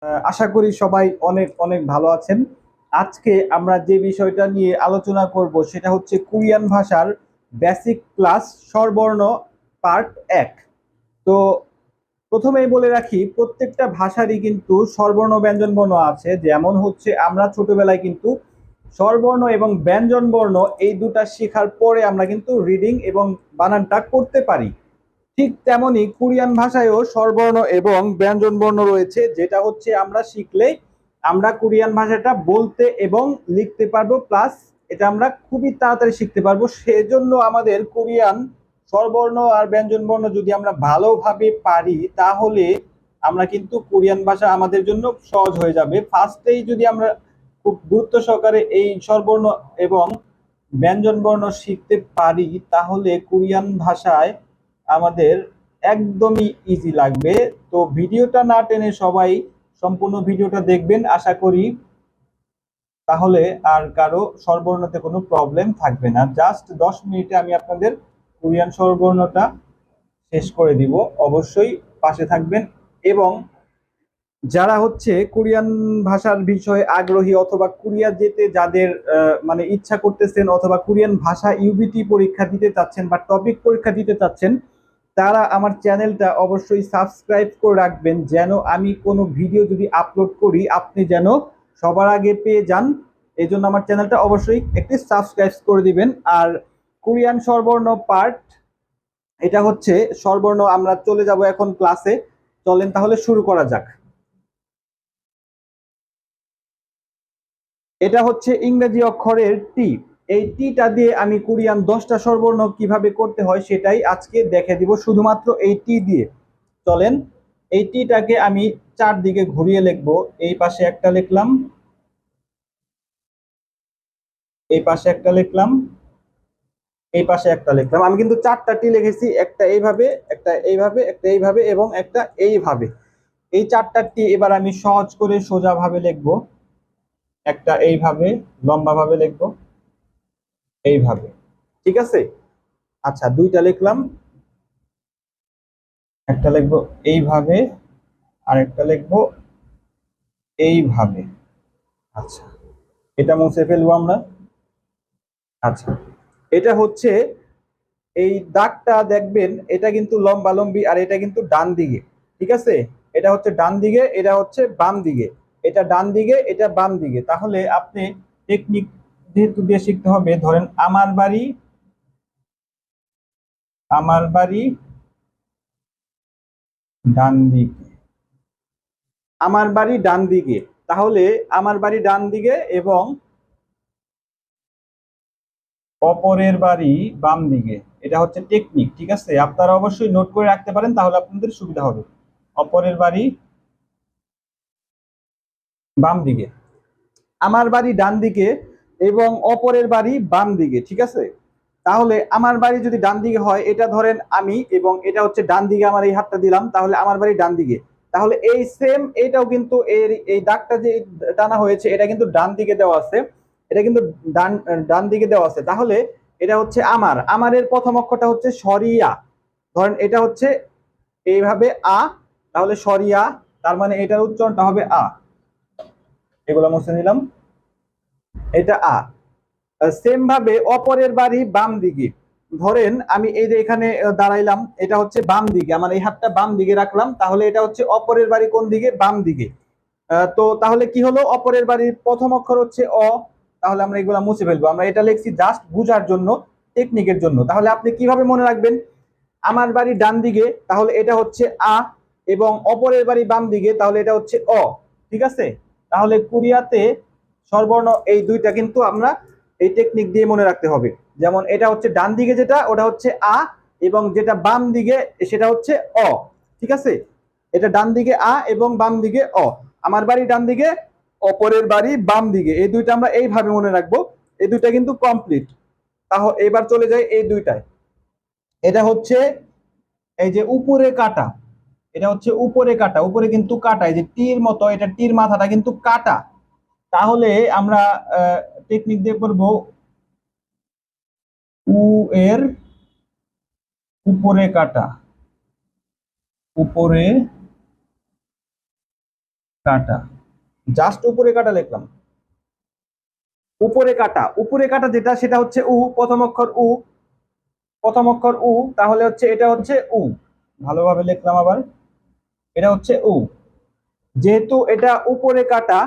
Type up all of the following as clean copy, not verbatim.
আশা করি সবাই অনেক অনেক ভালো আছেন। আজকে আমরা যে বিষয়টা নিয়ে আলোচনা করব সেটা হচ্ছে কোরিয়ান ভাষার বেসিক ক্লাস স্বরবর্ণ পার্ট 1। তো প্রথমেই বলে রাখি, প্রত্যেকটা ভাষারই কিন্তু স্বরবর্ণ ব্যঞ্জন বর্ণ আছে। যেমন হচ্ছে আমরা ছোটবেলায় কিন্তু স্বরবর্ণ এবং ব্যঞ্জন বর্ণ এই দুটা শেখার পরে আমরা কিন্তু রিডিং এবং বানানটা করতে পারি। ঠিক তেমনি কোরিয়ান ভাষায়ও স্বরবর্ণ এবং ব্যঞ্জন বর্ণ রয়েছে, যেটা হচ্ছে আমরা শিখলেই আমরা কোরিয়ান ভাষাটা বলতে এবং লিখতে পারবো, প্লাস এটা আমরা খুবই তাড়াতাড়ি শিখতে পারবো। সেজন্য আমাদের কোরিয়ান স্বরবর্ণ আর ব্যঞ্জন বর্ণ যদি আমরা ভালোভাবে পারি তাহলে আমরা কিন্তু কোরিয়ান ভাষা আমাদের জন্য সহজ হয়ে যাবে। ফার্স্টেই যদি আমরা খুব গুরুত্ব সহকারে এই স্বরবর্ণ এবং ব্যঞ্জন বর্ণ শিখতে পারি তাহলে কোরিয়ান ভাষায় আমাদের একদমই ইজি লাগবে। তো ভিডিওটা না টেনে সবাই সম্পূর্ণ ভিডিওটা দেখবেন, আশা করি তাহলে আর কারো স্বরবর্ণতে কোনো প্রবলেম থাকবে না। জাস্ট 10 মিনিটে আমি আপনাদের কোরিয়ান স্বরবর্ণটা শেষ করে দিব। অবশ্যই পাশে থাকবেন। এবং যারা হচ্ছে কোরিয়ান ভাষার বিষয়ে আগ্রহী অথবা কোরিয়া যেতে যাদের মানে ইচ্ছা করতেছেন অথবা কোরিয়ান ভাষা ইউবিটি পরীক্ষা দিতে চাচ্ছেন বা টপিক পরীক্ষা দিতে চাচ্ছেন, তারা আমার চ্যানেলটা অবশ্যই সাবস্ক্রাইব করে রাখবেন, যেন আমি কোনো ভিডিও যদি আপলোড করি আপনি যেন সবার আগে পেয়ে যান। এই জন্য আমার চ্যানেলটা অবশ্যই একটি সাবস্ক্রাইব করে দিবেন। আর কোরিয়ান স্বরবর্ণ পার্ট, এটা হচ্ছে স্বরবর্ণ। আমরা চলে যাব এখন ক্লাসে। চলেন তাহলে শুরু করা যাক। এটা হচ্ছে ইংরেজি অক্ষরের টি। এই টিটা দিয়ে আমি কোরিয়ান 10টা স্বরবর্ণ কিভাবে করতে হয় সেটাই আজকে দেখে দিব, শুধুমাত্র এই টি দিয়ে। চলেন, এই টিটাকে আমি চারদিকে ঘুরিয়ে লিখবো। এই পাশে একটা লিখলাম, এই পাশে একটা লিখলাম, এই পাশে একটা লিখলাম। আমি কিন্তু চারটা টি লিখেছি, একটা এইভাবে, একটা এইভাবে, একটা এইভাবে এবং একটা এইভাবে। এই চারটা টি এবার আমি সহজ করে সোজা ভাবে লিখবো। একটা এইভাবে লম্বা ভাবে লিখবো, এইভাবে। ঠিক আছে? আচ্ছা, দুইটা লিখলাম, একটা লিখবো এইভাবে আর একটা লিখবো এইভাবে। আচ্ছা, এটা মুছে ফেলবো আমরা। আচ্ছা, এটা হচ্ছে এই দাগটা দেখবেন, এটা কিন্তু লম্বা লম্বি আর এটা কিন্তু ডান দিকে। ঠিক আছে? এটা হচ্ছে ডান দিকে, এটা হচ্ছে বাম দিকে। এটা ডান দিকে, এটা বাম দিকে। তাহলে আপনি টেকনিক যেহেতু দিয়ে শিখতে হবে, ধরেন আমার বাড়ি ডান দিকে, আমার বাড়ি ডান দিকে। তাহলে আমার বাড়ি ডান দিকে এবং অপরের বাড়ি বাম দিকে। এটা হচ্ছে টেকনিক। ঠিক আছে? আপনারা অবশ্যই নোট করে রাখতে পারেন, তাহলে আপনাদের সুবিধা হবে। অপরের বাড়ি বাম দিকে, আমার বাড়ি ডান দিকে এবং অপরের বাড়ি বাম দিকে। ঠিক আছে? তাহলে আমার বাড়ি যদি ডান দিকে হয়, এটা ধরেন আমি, এবং এটা হচ্ছে ডান দিকে, আমার এই হাতটা দিলাম, তাহলে আমার বাড়ি ডান দিকে। তাহলে এই সেম এটাও কিন্তু এর এই দাগটা যে টানা হয়েছে এটা কিন্তু ডান দিকে দেওয়া আছে। এটা কিন্তু ডান ডান দিকে দেওয়া আছে। তাহলে এটা হচ্ছে আমারের প্রথম অক্ষরটা হচ্ছে সরিয়া। ধরেন এটা হচ্ছে এইভাবে আ, তাহলে সরিয়া, তার মানে এটার উচ্চারণটা হবে আ। এগুলো মুছে নিলাম, এটা আ। সেম ভাবে অপরের বাড়ি বাম দিকে। ধরেন আমি এই যে এখানে দাঁড়াইলাম, এটা হচ্ছে বাম দিকে, আমার এই হাতটা বাম দিকে রাখলাম, তাহলে এটা হচ্ছে অপরের বাড়ি কোন দিকে? বাম দিকে। তো তাহলে কি হলো? অপরের বাড়ির প্রথম অক্ষর হচ্ছে অ। তাহলে আমরা এগুলা মুছে ফেলবো। আমরা এটা লিখছি জাস্ট বুঝার জন্য, টেকনিকের জন্য। তাহলে আপনি কিভাবে মনে রাখবেন? আমার বাড়ি ডান দিকে, তাহলে এটা হচ্ছে আ, এবং অপরের বাড়ি বাম দিকে, তাহলে এটা হচ্ছে অ। ঠিক আছে? তাহলে কোরিয়াতে স্বরবর্ণ এই দুইটা কিন্তু আমরা এই টেকনিক দিয়ে মনে রাখতে হবে। যেমন এটা হচ্ছে ডান দিকে, যেটা ওটা হচ্ছে আ, এবং যেটা বাম দিকে সেটা হচ্ছে অ। ঠিক আছে? এটা ডান দিকে আ এবং বাম দিকে অ। আমার বাড়ি ডান দিকে, অপরের বাড়ি বাম দিকে। এই দুইটা আমরা এইভাবে মনে রাখবো। এই দুইটা কিন্তু কমপ্লিট। তাহলে এবার চলে যাই এই দুইটায়। এটা হচ্ছে এই যে উপরে কাটা, এটা হচ্ছে উপরে কাটা, উপরে কিন্তু কাটা, এই যে তীর মতো, এটা তীর মাথাটা কিন্তু কাটা। তাহলে আমরা টেকনিক দিয়ে করব উ এর উপরে কাটা, উপরে কাটা, জাস্ট উপরে কাটা লিখলাম। উপরে কাটা যেটা সেটা হচ্ছে উ, প্রথম অক্ষর উ, প্রথম অক্ষর উ, তাহলে হচ্ছে এটা হচ্ছে উ। ভালোভাবে লিখলাম আবার, এটা হচ্ছে উ। যেহেতু এটা উপরে কাটা,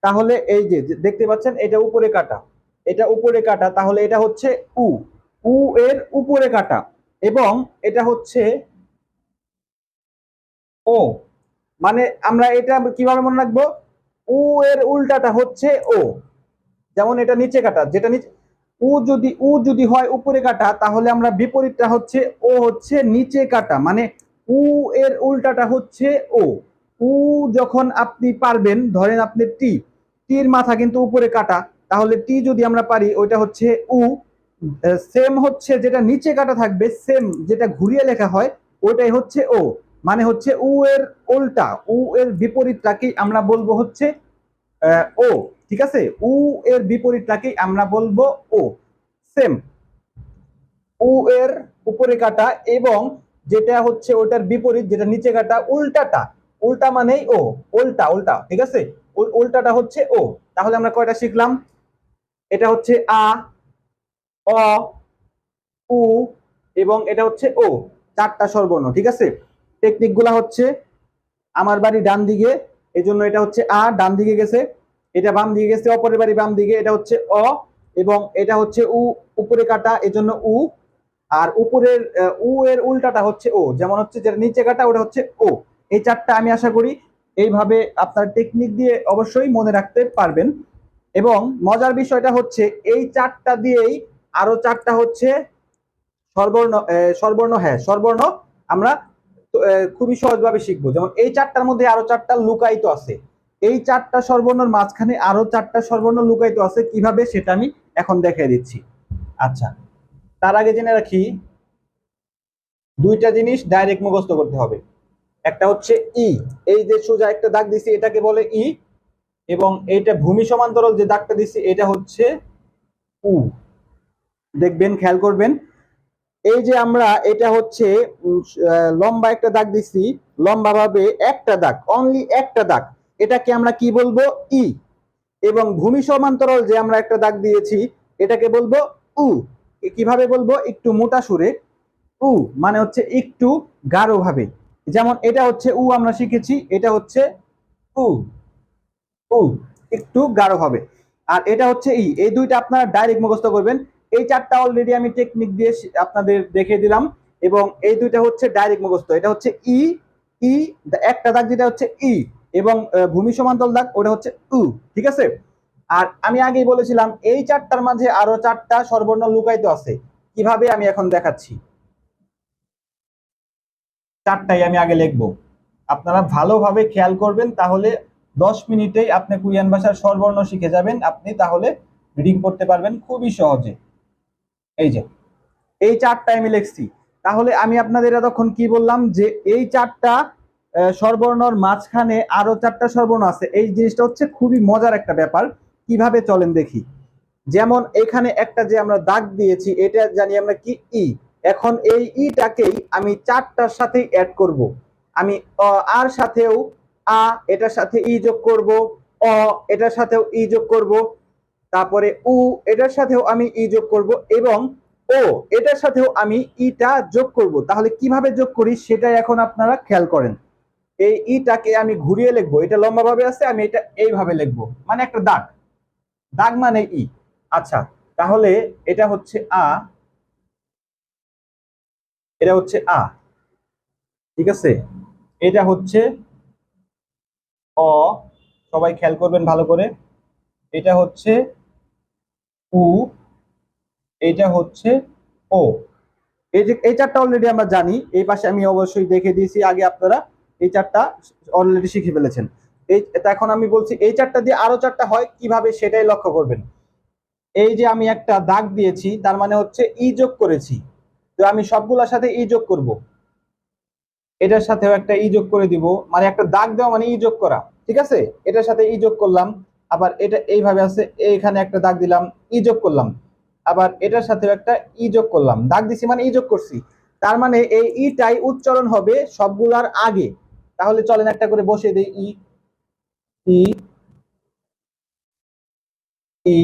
তাহলে এই যে দেখতে পাচ্ছেন এটা উপরে কাটা, এটা উপরে কাটা, তাহলে এটা হচ্ছে উ। উ এর উপরে কাটা, এবং এটা হচ্ছে ও। মানে আমরা এটা কিভাবে মনে রাখবো, উ এর উল্টাটা হচ্ছে ও। যেমন এটা নিচে কাটা, যেটা নিচে উ যদি হয় উপরে কাটা, তাহলে আমরা বিপরীতটা হচ্ছে ও হচ্ছে নিচে কাটা, মানে উ এর উল্টাটা হচ্ছে ও। উ যখন আপনি পারবেন, ধরেন আপনি টির মাথা কিন্তু উপরে কাটা, তাহলে টি যদি আমরা পারি ওইটা হচ্ছে উ। সেম হচ্ছে যেটা নিচে কাটা থাকবে, সেম যেটা ঘুরিয়ে লেখা হয় ওইটাই হচ্ছে ও। মানে হচ্ছে উ এর উল্টা, উ এর বিপরীতটাকে আমরা বলবো হচ্ছে ও। ঠিক আছে, উ এর বিপরীতটাকে আমরা বলবো ও। সেম, উ এর উপরে কাটা এবং যেটা হচ্ছে ওটার বিপরীত যেটা নিচে কাটা, উল্টাটা, উল্টা মানেই ও, উল্টা উল্টা, ঠিক আছে, উল্টাটা হচ্ছে ও। তাহলে আমরা কয়টা শিখলাম, এটা হচ্ছে আ, অ, উ এবং এটা হচ্ছে ও, চারটা স্বরবর্ণ। ঠিক আছে, টেকনিক গুলা হচ্ছে, আমার বাড়ি ডান দিকে, এই জন্য এটা হচ্ছে আ, ডান দিকে গেছে, এটা বাম দিকে গেছে, অপরের বাড়ি বাম দিকে, এটা হচ্ছে অ, এবং এটা হচ্ছে উ, উপরে কাটা এজন্য উ। আর উপরের উ এর উল্টাটা হচ্ছে ও, যেমন হচ্ছে যেটা নিচে কাটা ওটা হচ্ছে ও। এই চারটা আমি আশা করি এইভাবে আপনার টেকনিক দিয়ে অবশ্যই মনে রাখতে পারবেন। এবং মজার বিষয়টা হচ্ছে এই চারটা দিয়েই আরো চারটা হচ্ছে স্বরবর্ণ, স্বরবর্ণ, হ্যাঁ স্বরবর্ণ আমরা খুবই সহজভাবে শিখবো। যেমন এই চারটার মধ্যে আরো চারটা লুকায়িত আছে, এই চারটা স্বরবর্ণের মাঝখানে আরো চারটা স্বরবর্ণ লুকায়িত আছে, কিভাবে সেটা আমি এখন দেখিয়ে দিচ্ছি। আচ্ছা, তার আগে জেনে রাখি দুইটা জিনিস ডাইরেক্ট মুখস্থ করতে হবে। একটা হচ্ছে ই, এই যে সোজা একটা দাগ দিছি এটাকে বলে ই, এবং এইটা ভূমি সমান্তরাল যে দাগটা দিছি এটা হচ্ছে উ। দেখবেন, খেয়াল করবেন, এই যে আমরা এটা হচ্ছে লম্বা একটা দাগ দিছি, লম্বা ভাবে একটা দাগ, অনলি একটা দাগ, এটাকে আমরা কি বলবো, ই। এবং ভূমি সমান্তরাল যে আমরা একটা দাগ দিয়েছি এটাকে বলবো উ। কিভাবে বলবো, একটু মোটা সুরে, উ মানে হচ্ছে একটু গাঢ় ভাবে। যেমন এটা হচ্ছে উ, আমরা শিখেছি এটা হচ্ছে উ, উ একটু গাঢ় হবে। আর এটা হচ্ছে ই, এই দুইটা আপনারা ডাইরেক্ট মুখস্থ করবেন। এই চারটা অলরেডি আমি টেকনিক দিয়ে আপনাদের দেখিয়ে দিলাম, এবং এই দুইটা হচ্ছে ডাইরেক্ট মুখস্থ। এটা হচ্ছে ই, ই একটা দাগ যেটা হচ্ছে ই, এবং ভূমি সমান্তরাল দাগ ওটা হচ্ছে উ। ঠিক আছে, আর আমি আগেই বলেছিলাম এই চারটার মাঝে আরো চারটা স্বরবর্ণ লুকায়িত আছে, কিভাবে আমি এখন দেখাচ্ছি। চারটাই আমি আগে লিখবো, আপনারা ভালোভাবে খেয়াল করবেন, তাহলে 10 মিনিটেই আপনি কোরিয়ান ভাষার স্বরবর্ণ শিখে যাবেন, আপনি তাহলে রিডিং করতে পারবেন খুবই সহজে। এই যে এই চারটা আমি লিখছি, তাহলে আমি আপনাদের এতক্ষণ কি বললাম, যে এই চারটা স্বরবর্ণর মাঝখানে আরো চারটা স্বরবর্ণ আছে। এই জিনিসটা হচ্ছে খুবই মজার একটা ব্যাপার, কিভাবে চলেন দেখি। যেমন এখানে একটা যে আমরা দাগ দিয়েছি এটা জানি আমরা কি, ই। এখন এই ইটাকেই আমি চারটার সাথে অ্যাড করব। আমি আর সাথেও আ, এটার সাথে ই যোগ করব, অ এটার সাথেও ই যোগ করব, তারপরে উ এটার সাথেও আমি ই যোগ করব, এবং ও এটার সাথেও আমি ইটা যোগ করব। তাহলে কিভাবে যোগ করি সেটাই এখন আপনারা খেয়াল করেন। এই ইটাকে আমি ঘুরিয়ে লিখবো, এটা লম্বা ভাবে আছে, আমি এটা এইভাবে লিখবো, মানে একটা দাগ, দাগ মানে ই। আচ্ছা, তাহলে এটা হচ্ছে আ, এটা হচ্ছে আ, ঠিক আছে, এটা হচ্ছে অ, সবাই খেয়াল করবেন ভালো করে, এটা হচ্ছে উ, এটা হচ্ছে ও। এই যে এই চারটা অলরেডি আমরা জানি, এই পাশে আমি অবশ্যই দেখে দিয়েছি আগে, আপনারা এই চারটা অলরেডি শিখে ফেলেছেন। এই এখন আমি বলছি এই চারটা দিয়ে আরো চারটা হয় কিভাবে সেটাই লক্ষ্য করবেন। এই যে আমি একটা দাগ দিয়েছি, তার মানে হচ্ছে ই যোগ করেছি, তো আমি সবগুলোর সাথে ই যোগ করব, এটার সাথেও একটা ই যোগ করে দিব, মানে একটা দাগ দেওয়া মানে ই যোগ করা। ঠিক আছে, এটার সাথে ই যোগ করলাম, আবার এটা এইভাবে আছে, এইখানে একটা দাগ দিলাম, ই যোগ করলাম, আবার এটার সাথেও একটা ই যোগ করলাম, দাগ দিছি মানে ই যোগ করছি, তার মানে এই ইটাই উচ্চারণ হবে সবগুলার আগে। তাহলে চলেন একটা করে বসে দেই ই, ই ই,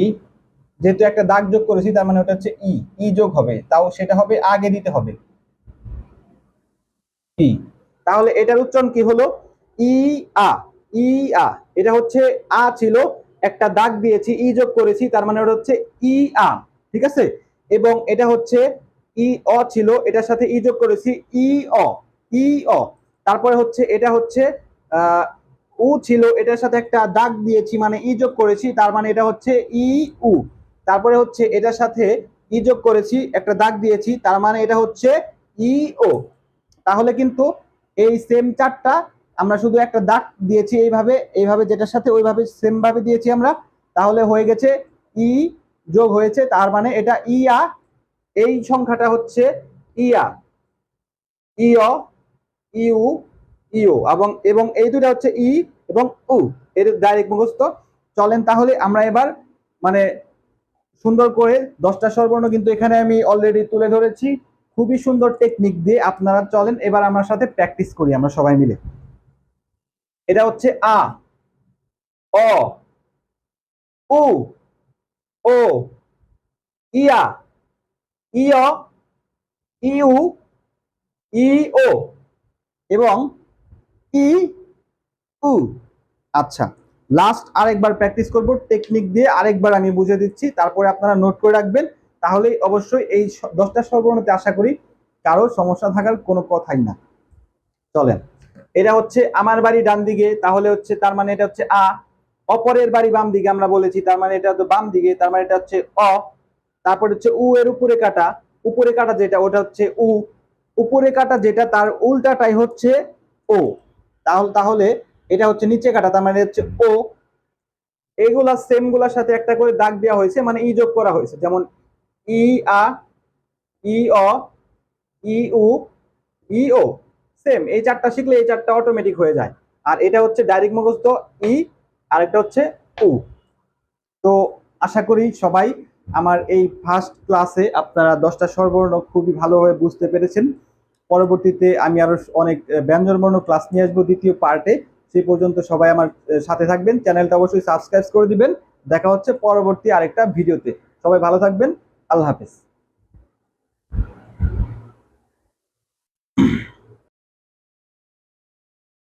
যেহেতু একটা দাগ যোগ করেছি তার মানে ওটা হচ্ছে ই, ই যোগ হবে, তাও সেটা হবে আগে দিতে হবে ই। তাহলে এটার উচ্চারণ কি হলো? ই আ, ই আ। এটা হচ্ছে আ ছিল, একটা দাগ দিয়েছি, ই যোগ করেছি, তার মানে ওটা হচ্ছে ই আ। ঠিক আছে। এবং এটা হচ্ছে ই অ ছিল, এটার সাথে ই যোগ করেছি, ই অ, ই অ। তারপরে হচ্ছে এটা হচ্ছে আহ উ ছিল, এটার সাথে একটা দাগ দিয়েছি মানে ই যোগ করেছি, তার মানে এটা হচ্ছে ই উ। তারপরে হচ্ছে এটার সাথে ই যোগ করেছি, একটা দাগ দিয়েছি, তার মানে এটা হচ্ছে ই ও। তাহলে কিন্তু এই সেম চারটা আমরা শুধু একটা দাগ দিয়েছি এইভাবে এইভাবে, যেটার সাথে ওইভাবে সেম ভাবে দিয়েছি আমরা, তাহলে হয়ে গেছে ই যোগ হয়েছে, তার মানে এটা ইয়া। এই সংখ্যাটা হচ্ছে ইয়া, ইয়, ইউ, ইউ, এবং এবং এই দুটা হচ্ছে ই এবং উ। এর ডাইরেক্ট মুখস্থ। চলেন তাহলে আমরা এবার মানে সুন্দর করে 10টা স্বরবর্ণ কিন্তু এখানে আমি অলরেডি তুলে ধরেছি, খুবই সুন্দর টেকনিক দিয়ে। আপনারা চলেন এবার আমার সাথে প্র্যাকটিস করি আমরা সবাই মিলে। এটা হচ্ছে আ, অ, উ, ও, ইয়া, ইয়, ইউ, ই ও এবং ই উ। আচ্ছা, লাস্ট আরেকবার প্র্যাকটিস করব টেকনিক দিয়ে, আরেকবার আমি বুঝে দিচ্ছি, তারপরে আপনারা নোট করে রাখবেন। তাহলেই অবশ্যই এই 10টা স্বরবর্ণতে আশা করি কারো সমস্যা থাকার কোনো কথাই না। চলেন, এটা হচ্ছে আমার বাড়ি ডান দিকে, তাহলে হচ্ছে তার মানে এটা হচ্ছে আ। অপরের বাড়ি বাম দিকে আমরা বলেছি, তার মানে এটা তো বাম দিকে, তার মানে এটা হচ্ছে অ। তারপর হচ্ছে উ এর উপরে কাটা, উপরে কাটা যেটা ওটা হচ্ছে উ। উপরে কাটা যেটা তার উল্টাটাই হচ্ছে ও। তাহলে তাহলে এটা হচ্ছে নিচে কাটা, তার মানে হচ্ছে ও। এগুলা সেম গুলার সাথে একটা করে দাগ দেওয়া হয়েছে, মানে ই যোগ করা হয়েছে, যেমন ই আ, ই অ, ই উ, ই ও। সেম এই চারটা শিখলে এই চারটা অটোমেটিক হয়ে যায়। আর এটা হচ্ছে ডাইরেক্ট মুখস্থ ই, আর একটা হচ্ছে উ। তো আশা করি সবাই আমার এই ফার্স্ট ক্লাসে আপনারা 10টা স্বরবর্ণ খুবই ভালোভাবে বুঝতে পেরেছেন। পরবর্তীতে আমি আরো অনেক ব্যঞ্জনবর্ণ ক্লাস নিয়ে আসবো দ্বিতীয় পার্টে। সেই পর্যন্ত সবাই আমার সাথে থাকবেন, চ্যানেলটা অবশ্যই সাবস্ক্রাইব করে দিবেন। দেখা হচ্ছে পরবর্তী আরেকটা ভিডিওতে। সবাই ভালো থাকবেন। আল্লাহ হাফেজ।